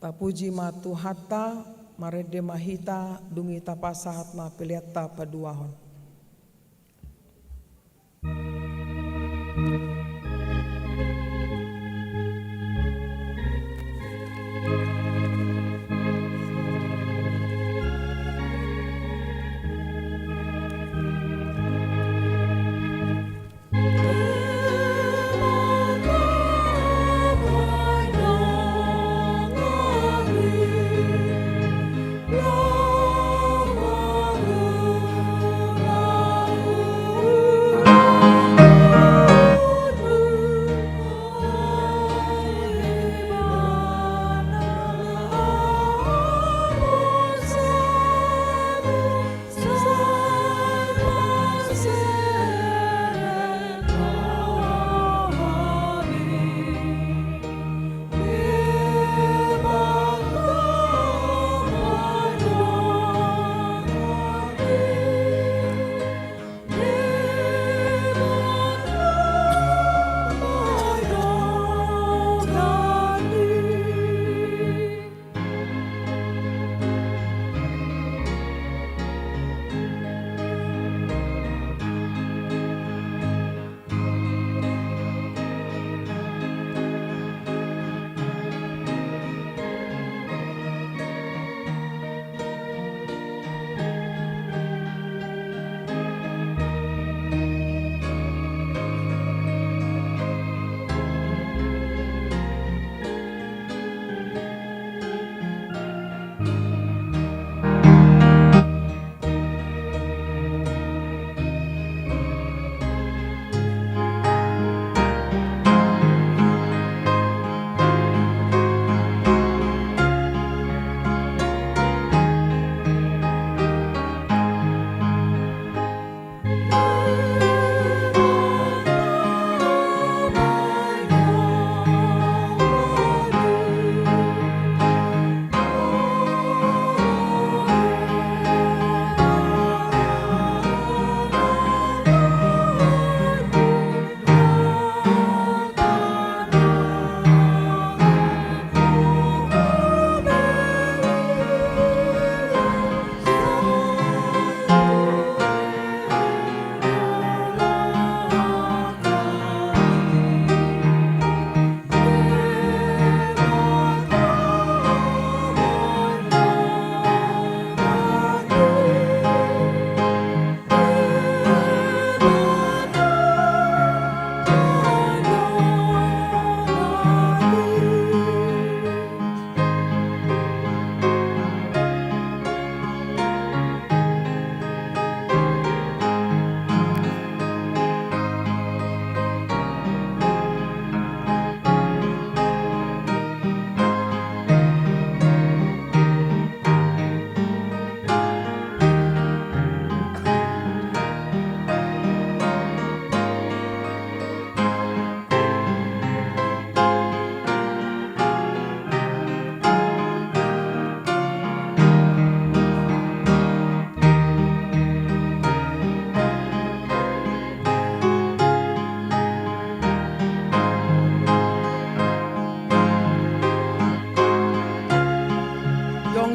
Tapuji matu hatta marede mahita dungi tapasahat na piliata paduahon.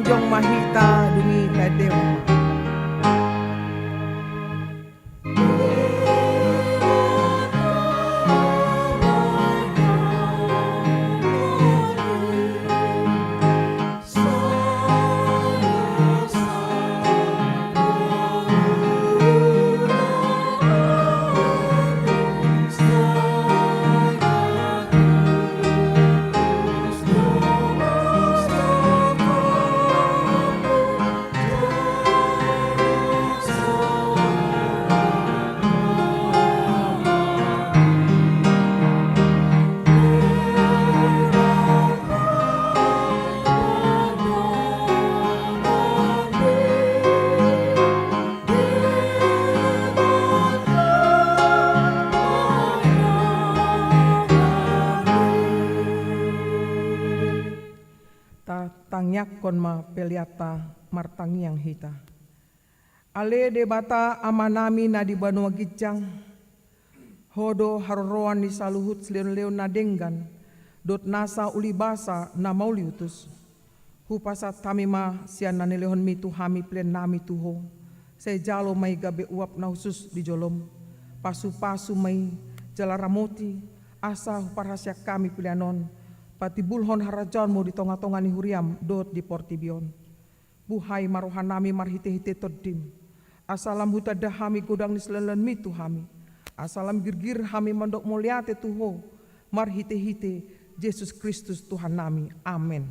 jong mahita dungi tadem. Tangyak kon ma peliata martangiang hita. Ale de bata amanami na di banua gijang. Hodo haroroan ni saluhut leon na denggan. Dot nasa ulibasa na mauliutus. Hupasa tamima sian na nilehon mi tuhami plen nami tuho. Say jalo may gabe uap na husus di jolom. Pasu-pasu may jalaramoti. Asa huparasya kami pilianon. Pati bulhon harajan mo di tonga-tonga ni huriam dot di portibion. Buhay maruhan nami marhite-hite todim. Asalam hutada hami godang ni selelan mitu hami. Asalam girgir hami mandok muliate tuho. Marhite-hite Yesus Kristus Tuhan nami. Amin.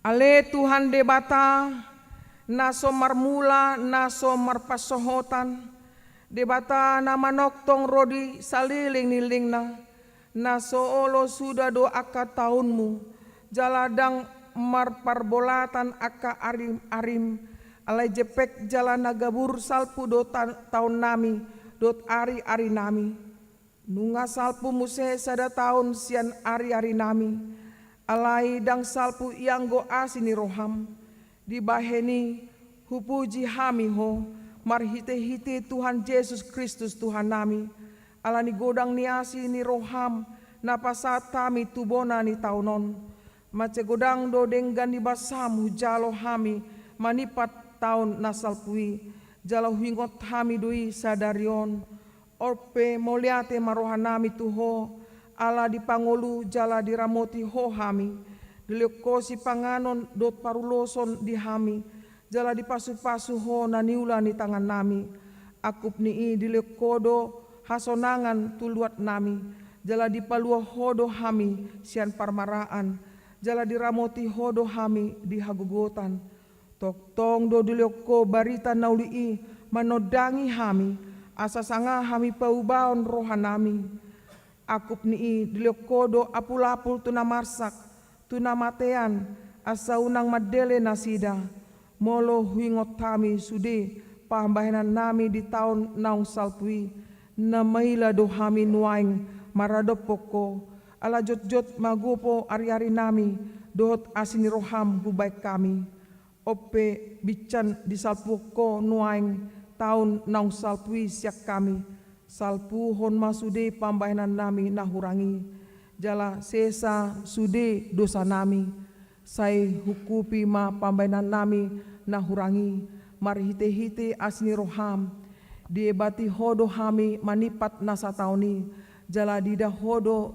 Ale Tuhan de bata, naso marmula, naso marpasohotan, de bata na manoktong rodi saliling niling na, naso olo sudah do aka tahunmu, jaladang marparbolatan aka arim-arim, alai jepek jalan nagabur salpu do tahun nami, dot ari-ari nami, nunga salpu muse sada tahun sian ari-ari nami, alai dang salpu yang go asini roham di baheni hupuji hami ho marhite-hite Tuhan Yesus Kristus Tuhan nami alani godang ni asini roham napasat tami tubona ni taunon mace godang do denggan di basam hujalo hami manipat taun nasalpui jalo hingot hami dui sadarion orpe moliate marohan nami tuho ala di pangolu jala di ramoti ho hami dilikosi panganon dot paruloson di hami jala di pasu-pasu ho naniula ni tangan nami akup ni dilikodo hasonangan tuluat nami jala di palua hodo hami sian parmaraan jala di ramoti hodo hami di hagugotan tok tong do diliko barita nauli manodangi hami asa sanga hami paubaon rohanami akup ni dilikodo apul-apul tuna marsak tuna matean asa unang madele nasida molo huingot kami sude pahambahanan nami di tahun naung salpui na maila do hami nuaing maradopoko ala jot-jot magopo ari-ari nami dohot asini roham hubaik kami ope bican di salpuko nuaing tahun naung salpui siak kami salpu hon masude pambahanan nami nahurangi jala sesa sude dosa nami sai hukupi ma pambahanan nami nahurangi marhite-hite asni roham diebati hodo hami manipat nasa tauni jala dida hodo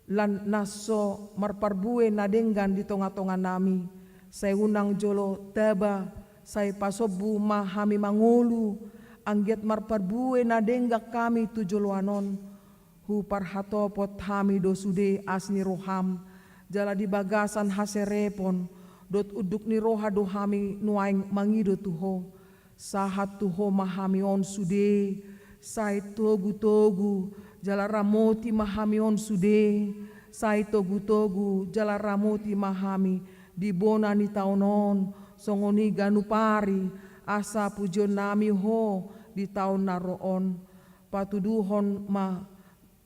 lan naso marparbue nadenggan di tonga-tonga nami sai unang jolo teba sai pasobu ma hami mangulu angget marparbue nadengga kami tujuluanon hu parhatopot hami dosude asni roham jala di bagasan haserepon dot uduk ni roha do hami nuaing mangido tuho sahat tuho mahamion sude, sai togu jala ramoti mahamion sude, sai togu jala ramoti mahami di bona ni taunon songoni ganupari asa pujon nami ho di tahun naroon patuduhon ma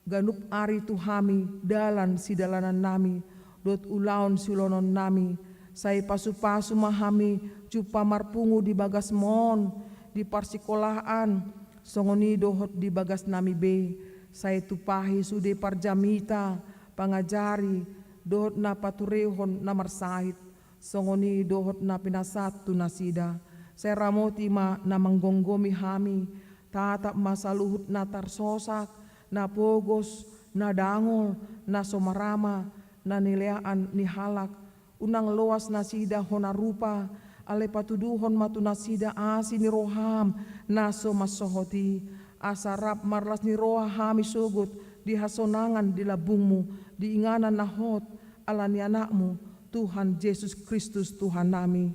ganup ari tuhami dalan si dalanan nami dot ulaon silonon nami sai pasu-pasu mahami cupa marpungu di bagas mon di parsikolahan songoni dohot di bagas nami be sai tupahi sude parjamita pangajari dohot na paturehon na marsahit songoni dohot na pinasatu nasida sai ramoti ma na manggonggomi hami tatap masaluhut na tarsosak na pogos na dangol na somarama na nileaan ni halak unang loas nasida hona rupa ale patuduhon matu nasida asi ni roham naso masohoti asarap marlas ni roha hami sugut di hasonangan di labungmu di inganan nahot ala ni anakmu Tuhan Yesus Kristus Tuhan nami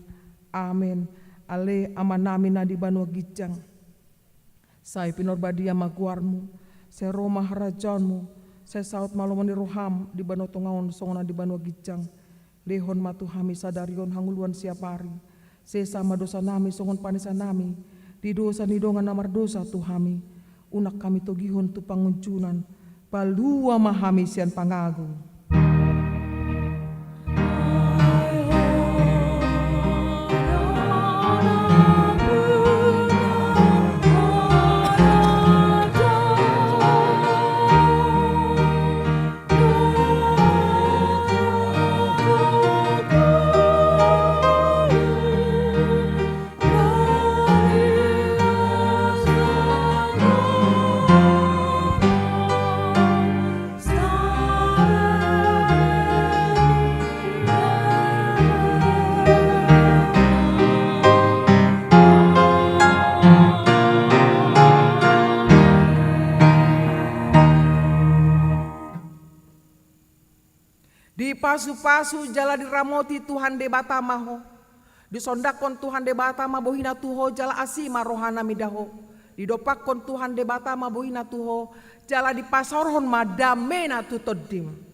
amin ale aman nami na di banua gijang sai pinorbadia maguarmu se roma harajanmu se saut malomoni roham di banua tongaon songona di banua gijang lehon matu hami sadarion hanguluan siapari se sama dosa nami songon panisa nami di dosa ni dongan namar dosa tuhami unak kami togihon tu panguncunan palua mahami sian pangagu. Di pasu-pasu jala diramoti Tuhan de batamaho. Disondakon Tuhan de batama bohina tuho jala asima rohana midaho. Didopakon Tuhan de batama bohina tuho jala di pasorhon madamena tutodim.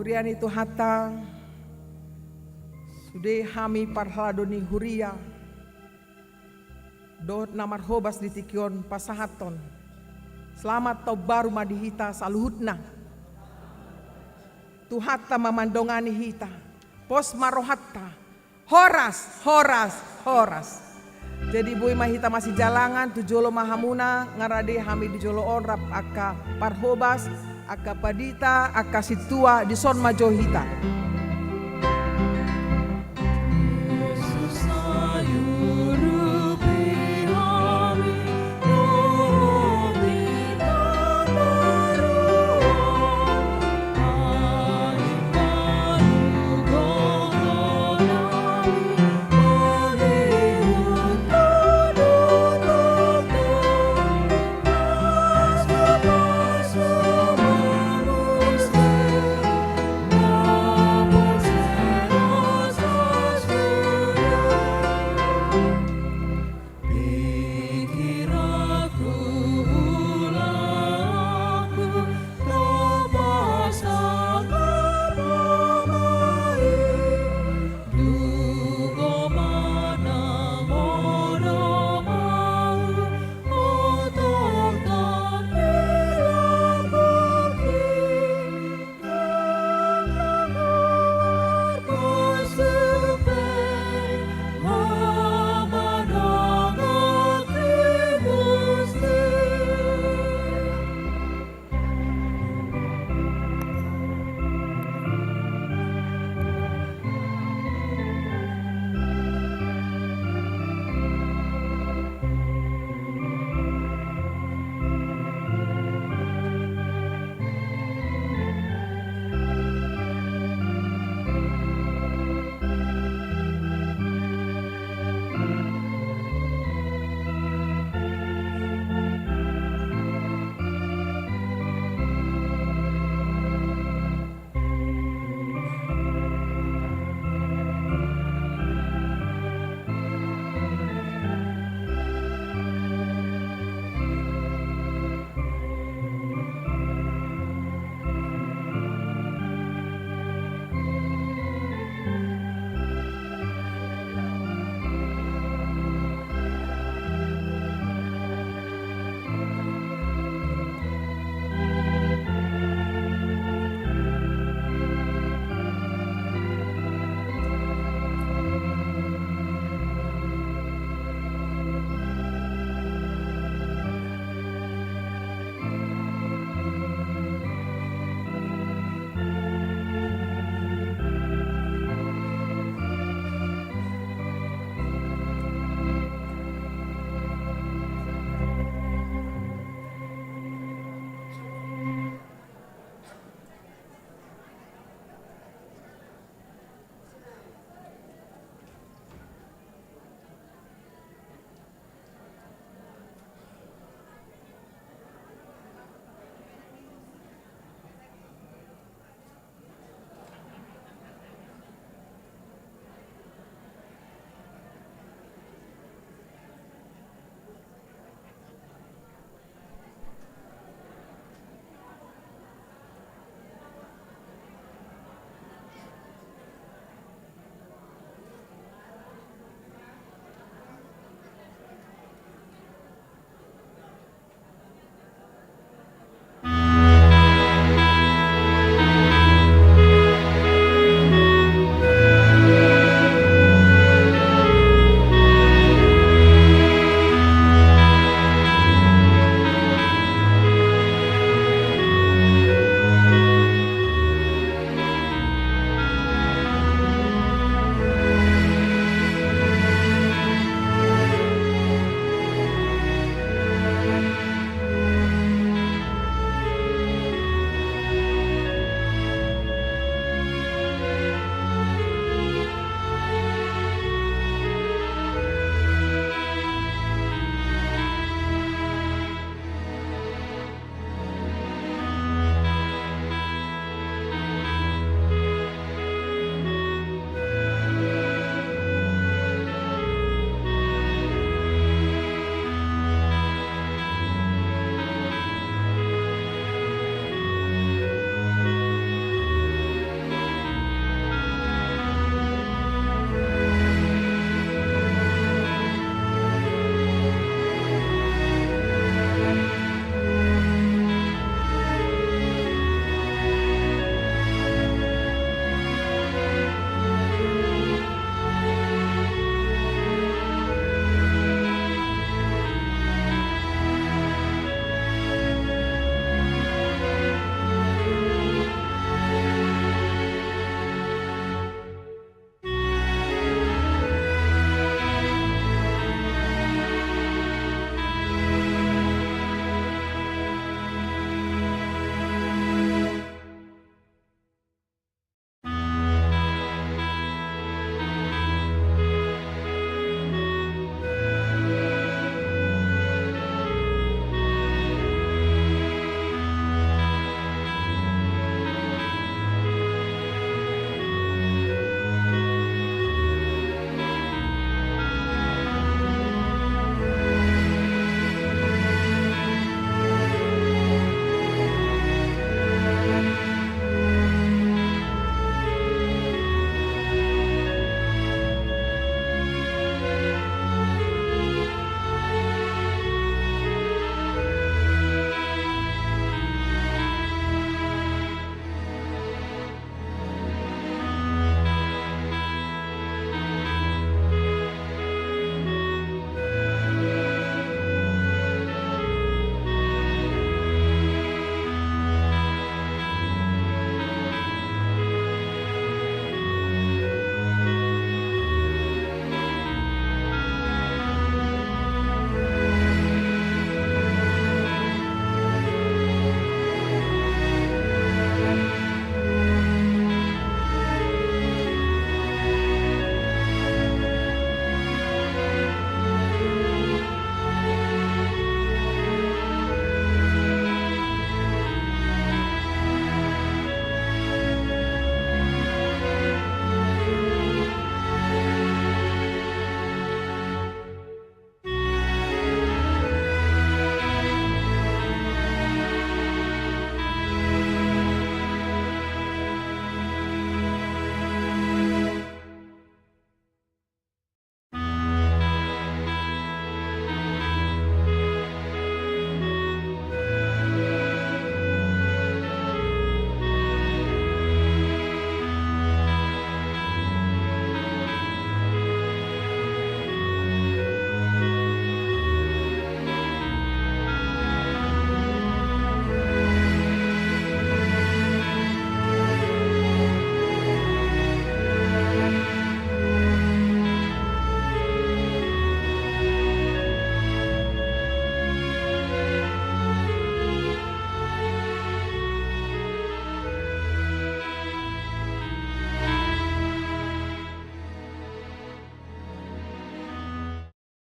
Hurian itu hata sudah hami parhaladoni huria dot namar hobas ditikion pasahaton selamat tau baru madihita saluhutna tuhata mamandongani hita pos marohatta horas jadi bui mahita masih jalangan tujolo mahamuna ngarade hami dijolo onrap aka parhobas aka padita aka situa di son majohita